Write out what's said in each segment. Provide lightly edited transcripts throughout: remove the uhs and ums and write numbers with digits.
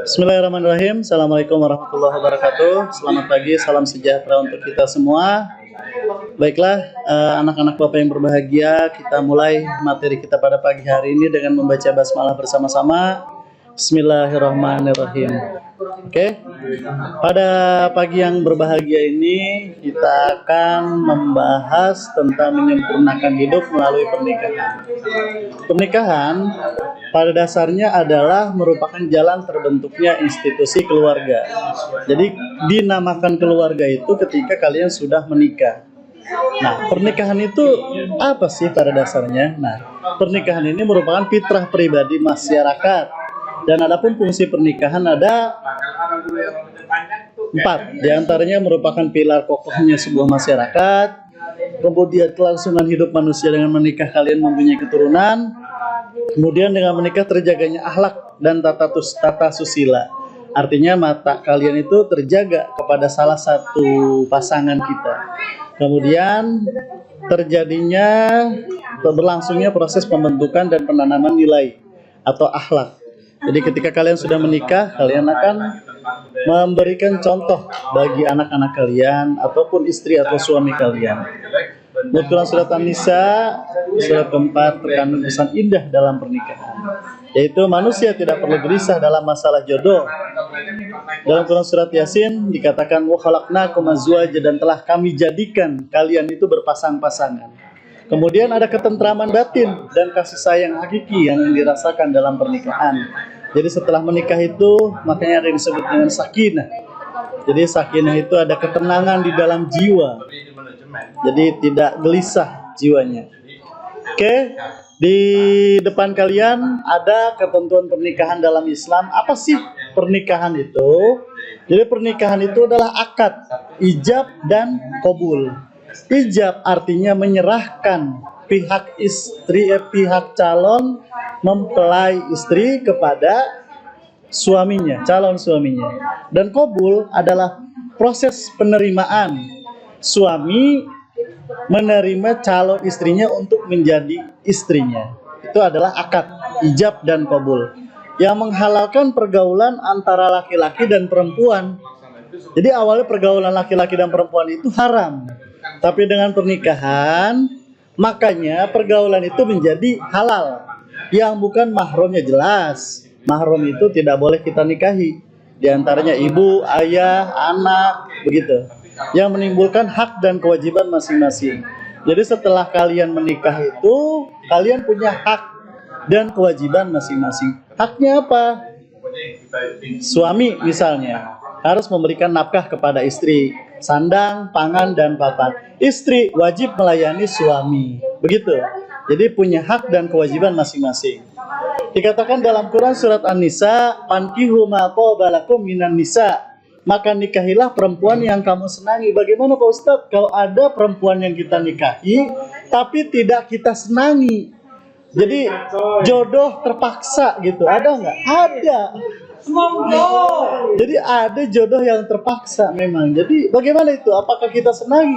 Bismillahirrahmanirrahim. Assalamualaikum warahmatullahi wabarakatuh. Selamat pagi, salam sejahtera untuk kita semua. Baiklah, anak-anak Bapak yang berbahagia, kita mulai materi kita pada pagi hari ini dengan membaca basmalah bersama-sama. Bismillahirrahmanirrahim. Oke, pada pagi yang berbahagia ini kita akan membahas tentang menyempurnakan hidup melalui pernikahan. Pernikahan pada dasarnya adalah merupakan jalan terbentuknya institusi keluarga. Jadi dinamakan keluarga itu ketika kalian sudah menikah. Nah, pernikahan itu apa sih pada dasarnya? Nah, pernikahan ini merupakan fitrah pribadi masyarakat. Dan adapun fungsi pernikahan ada 4. Di antaranya merupakan pilar kokohnya sebuah masyarakat. Kemudian kelangsungan hidup manusia dengan menikah kalian mempunyai keturunan. Kemudian dengan menikah terjaganya akhlak dan tata susila. Artinya mata kalian itu terjaga kepada salah satu pasangan kita. Kemudian terjadinya berlangsungnya proses pembentukan dan penanaman nilai atau akhlak. Jadi ketika kalian sudah menikah, kalian akan memberikan contoh bagi anak-anak kalian ataupun istri atau suami kalian. Menurut Quran surat An-Nisa surat keempat terkandung pesan indah dalam pernikahan, yaitu manusia tidak perlu gelisah dalam masalah jodoh. Dalam Quran surat Yasin dikatakan wa khalaqnakum azwaja, dan telah kami jadikan kalian itu berpasang-pasangan. Kemudian ada ketentraman batin dan kasih sayang hakiki yang dirasakan dalam pernikahan. Jadi setelah menikah itu makanya ada yang disebut dengan sakinah. Jadi sakinah itu ada ketenangan di dalam jiwa. Jadi tidak gelisah jiwanya. Oke, di depan kalian ada ketentuan pernikahan dalam Islam. Apa sih pernikahan itu? Jadi pernikahan itu adalah akad, ijab dan qabul. Ijab artinya menyerahkan pihak istri, pihak calon mempelai istri kepada suaminya, calon suaminya. Dan qabul adalah proses penerimaan. Suami menerima calon istrinya untuk menjadi istrinya. Itu adalah akad, ijab dan qabul, yang menghalalkan pergaulan antara laki-laki dan perempuan. Jadi awalnya pergaulan laki-laki dan perempuan itu haram. Tapi dengan pernikahan, makanya pergaulan itu menjadi halal. Yang bukan mahramnya jelas. Mahram itu tidak boleh kita nikahi. Di antaranya ibu, ayah, anak, begitu. Yang menimbulkan hak dan kewajiban masing-masing. Jadi setelah kalian menikah itu, kalian punya hak dan kewajiban masing-masing. Haknya apa? Suami misalnya harus memberikan nafkah kepada istri, sandang, pangan, dan papan. Istri wajib melayani suami. Begitu. Jadi punya hak dan kewajiban masing-masing. Dikatakan dalam Quran surat An-Nisa, "Fankihu ma qaba lakum minan nisa." Maka nikahilah perempuan yang kamu senangi. Bagaimana Pak Ustadz kalau ada perempuan yang kita nikahi tapi tidak kita senangi? Jadi jodoh terpaksa gitu. Ada nggak? Ada. Jadi ada jodoh yang terpaksa memang. Jadi bagaimana itu? Apakah kita senangi?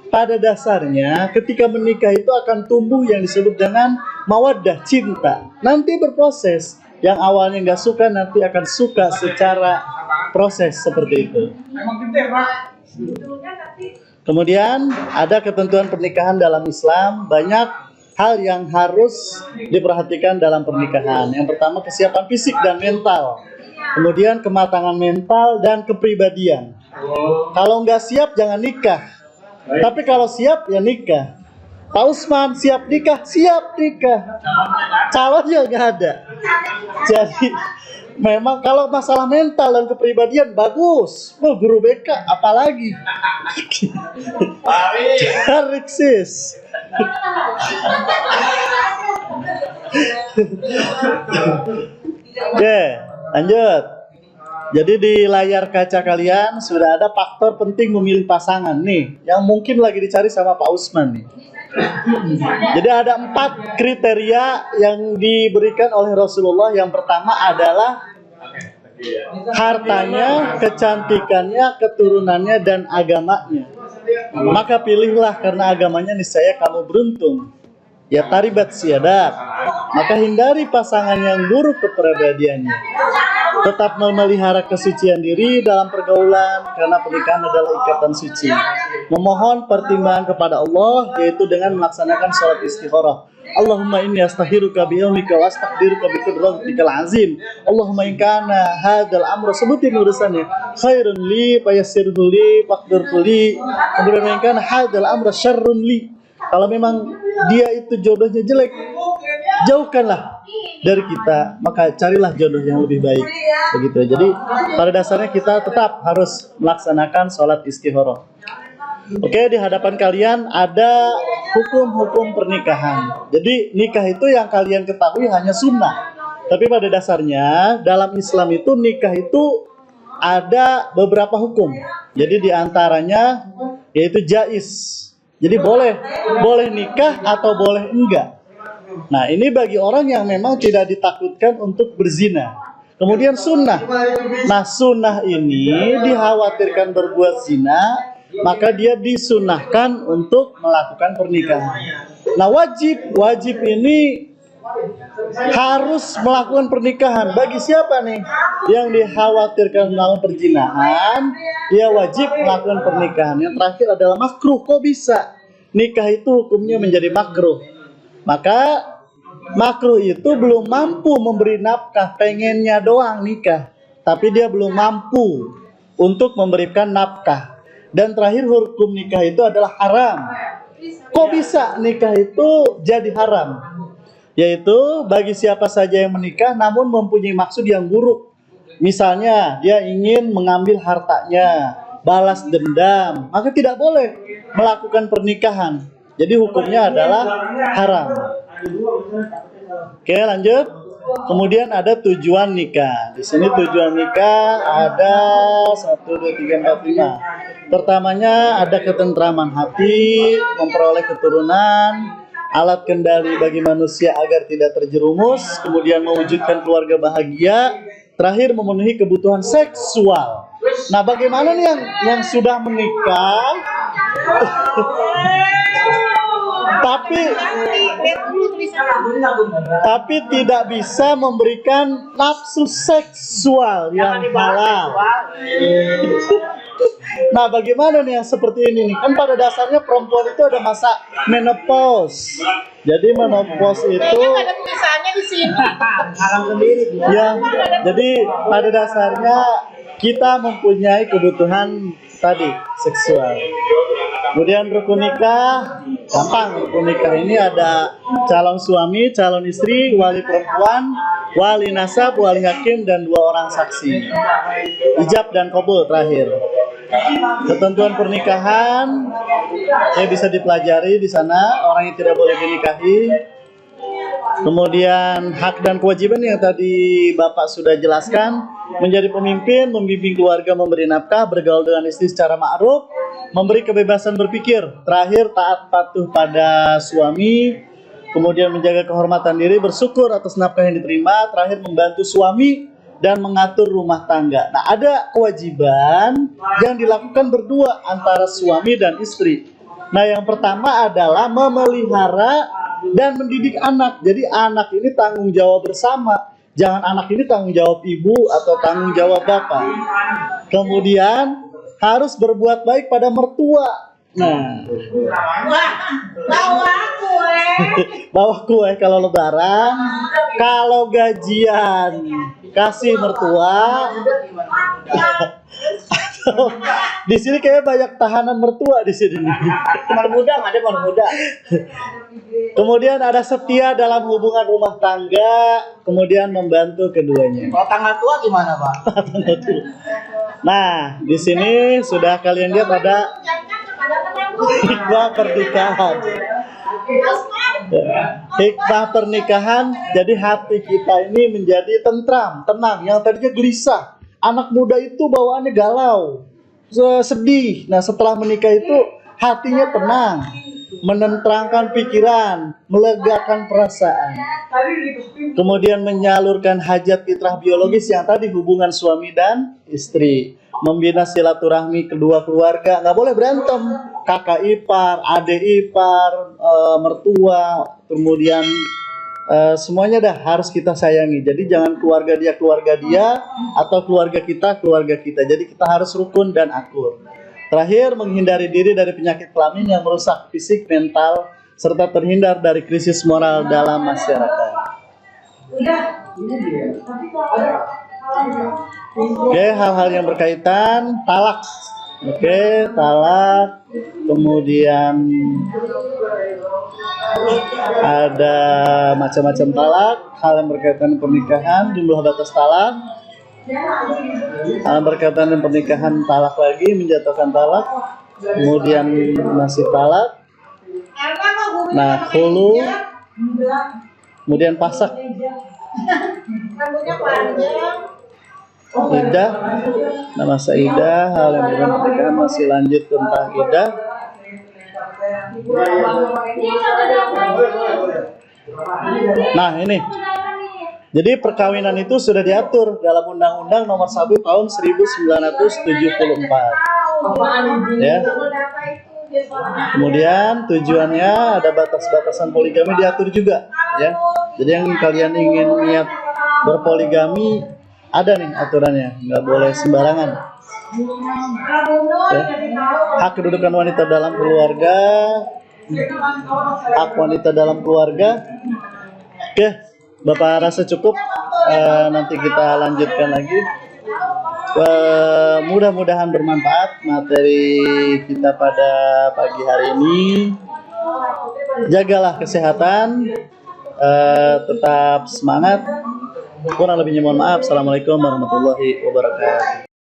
Pada dasarnya ketika menikah itu akan tumbuh yang disebut dengan mawaddah, cinta. Nanti berproses. Yang awalnya nggak suka nanti akan suka secara proses seperti itu. Kemudian ada ketentuan pernikahan dalam Islam. Banyak hal yang harus diperhatikan dalam pernikahan. Yang pertama kesiapan fisik dan mental. Kemudian kematangan mental dan kepribadian. Kalau nggak siap jangan nikah. Tapi kalau siap ya nikah. Pak Usman siap nikah? Siap nikah. Calonnya nggak ada. Jadi memang kalau masalah mental dan kepribadian bagus. Oh, guru BK apalagi. Tarik sis. Oke, lanjut. Jadi di layar kaca kalian sudah ada faktor penting memilih pasangan nih, yang mungkin lagi dicari sama Pak Usman nih. Jadi ada 4 kriteria yang diberikan oleh Rasulullah. Yang pertama adalah hartanya, kecantikannya, keturunannya, dan agamanya. Maka pilihlah karena agamanya niscaya kamu beruntung. Ya taribat siadat. Maka hindari pasangan yang buruk kepribadiannya. Tetap memelihara kesucian diri dalam pergaulan karena pernikahan adalah ikatan suci. Memohon pertimbangan kepada Allah yaitu dengan melaksanakan sholat istikharah. Allahumma inni astaghfiruka bi ilmika wa astaqdiruka bi qudratikal azim. Allahumma in kana hadzal amru, sebutin urusannya, khairun li fayassirhu li faqdirhu li. Kemudian in kana hadzal amru syarrun li. Kalau memang dia itu jodohnya jelek, jauhkanlah dari kita, maka carilah jodoh yang lebih baik. Begitu. Jadi pada dasarnya kita tetap harus melaksanakan sholat istikharah. Oke, di hadapan kalian ada hukum-hukum pernikahan. Jadi nikah itu yang kalian ketahui hanya sunnah. Tapi pada dasarnya dalam Islam itu nikah itu ada beberapa hukum. Jadi di antaranya yaitu jaiz. Jadi boleh nikah atau boleh enggak. Nah, ini bagi orang yang memang tidak ditakutkan untuk berzina. Kemudian sunnah. Nah, sunnah ini dikhawatirkan berbuat zina, maka dia disunahkan untuk melakukan pernikahan. Nah, wajib ini harus melakukan pernikahan. Bagi siapa nih yang dikhawatirkan melakukan perzinahan, dia wajib melakukan pernikahan. Yang terakhir adalah makruh. Kok bisa nikah itu hukumnya menjadi makruh? Maka makruh itu belum mampu memberi nafkah, pengennya doang nikah, tapi dia belum mampu untuk memberikan nafkah. Dan terakhir hukum nikah itu adalah haram. Kok bisa nikah itu jadi haram? Yaitu bagi siapa saja yang menikah namun mempunyai maksud yang buruk. Misalnya dia ingin mengambil hartanya, balas dendam, maka tidak boleh melakukan pernikahan. Jadi hukumnya adalah haram. Oke, lanjut. Kemudian ada tujuan nikah. Di sini tujuan nikah ada 1, 2, 3, 4, 5. Pertamanya ada ketentraman hati, memperoleh keturunan, alat kendali bagi manusia agar tidak terjerumus, kemudian mewujudkan keluarga bahagia, terakhir memenuhi kebutuhan seksual. Nah, bagaimana nih yang sudah menikah tapi tidak bisa memberikan nafsu seksual yang halal. Nah, bagaimana nih yang seperti ini nih? Kan pada dasarnya perempuan itu ada masa menopause. Jadi menopause itu ada tulisannya di sini. Ya, jadi pada dasarnya kita mempunyai kebutuhan tadi seksual. Kemudian rukun nikah, gampang. Rukun nikah ini ada calon suami, calon istri, wali perempuan, wali nasab, wali hakim, dan 2 orang saksi. Ijab dan qabul terakhir. Ketentuan pernikahan bisa dipelajari di sana, orang yang tidak boleh dinikahi. Kemudian hak dan kewajiban yang tadi Bapak sudah jelaskan, menjadi pemimpin, membimbing keluarga, memberi nafkah, bergaul dengan istri secara ma'ruf, memberi kebebasan berpikir, terakhir taat patuh pada suami, kemudian menjaga kehormatan diri, bersyukur atas nafkah yang diterima, terakhir membantu suami dan mengatur rumah tangga. Nah, ada kewajiban yang dilakukan berdua antara suami dan istri. Nah, yang pertama adalah memelihara dan mendidik anak. Jadi anak ini tanggung jawab bersama. Jangan anak ini tanggung jawab ibu atau tanggung jawab bapak. Kemudian harus berbuat baik pada mertua. Nah, bawa kue kalau lebaran, kalau gajian kasih mertua. Di sini kayak banyak tahanan mertua di sini. Teman muda, ada teman muda. Kemudian ada setia dalam hubungan rumah tangga, kemudian membantu keduanya. Kalau tanggal tua gimana, Pak? Nah, di sini sudah kalian lihat ada hikmah pernikahan. Hikmah pernikahan, jadi hati kita ini menjadi tentram, tenang. Yang tadinya gelisah, anak muda itu bawaannya galau, sedih. Nah, setelah menikah itu hatinya tenang, menenangkan pikiran, melegakan perasaan. Kemudian menyalurkan hajat fitrah biologis yang tadi hubungan suami dan istri. Membina silaturahmi kedua keluarga, nggak boleh berantem. Kakak ipar, adik ipar, mertua, kemudian semuanya dah harus kita sayangi. Jadi jangan keluarga dia atau keluarga kita. Jadi kita harus rukun dan akur. Terakhir, menghindari diri dari penyakit kelamin yang merusak fisik, mental, serta terhindar dari krisis moral dalam masyarakat. Oke, hal-hal yang berkaitan talak. Oke, talak. Kemudian ada macam-macam talak, hal yang berkaitan dengan pernikahan, jumlah batas talak, hal yang berkaitan dengan pernikahan, talak lagi, menjatuhkan talak, kemudian masih talak, nah hulu, kemudian pasak, idah, nah masa idah, hal yang berkaitan dengan pernikahan masih lanjut tentang idah. Nah ini, jadi perkawinan itu sudah diatur dalam Undang-Undang Nomor 1 Tahun 1974. Ya. Kemudian tujuannya ada batas-batasan poligami diatur juga. Ya. Jadi yang kalian ingin niat berpoligami ada nih aturannya, nggak boleh sembarangan. Ya. Hak kedudukan wanita dalam keluarga, hak wanita dalam keluarga. Oke, Bapak rasa cukup. Nanti kita lanjutkan lagi. Mudah-mudahan bermanfaat materi kita pada pagi hari ini. Jagalah kesehatan, tetap semangat. Kurang lebihnya mohon maaf. Assalamualaikum warahmatullahi wabarakatuh.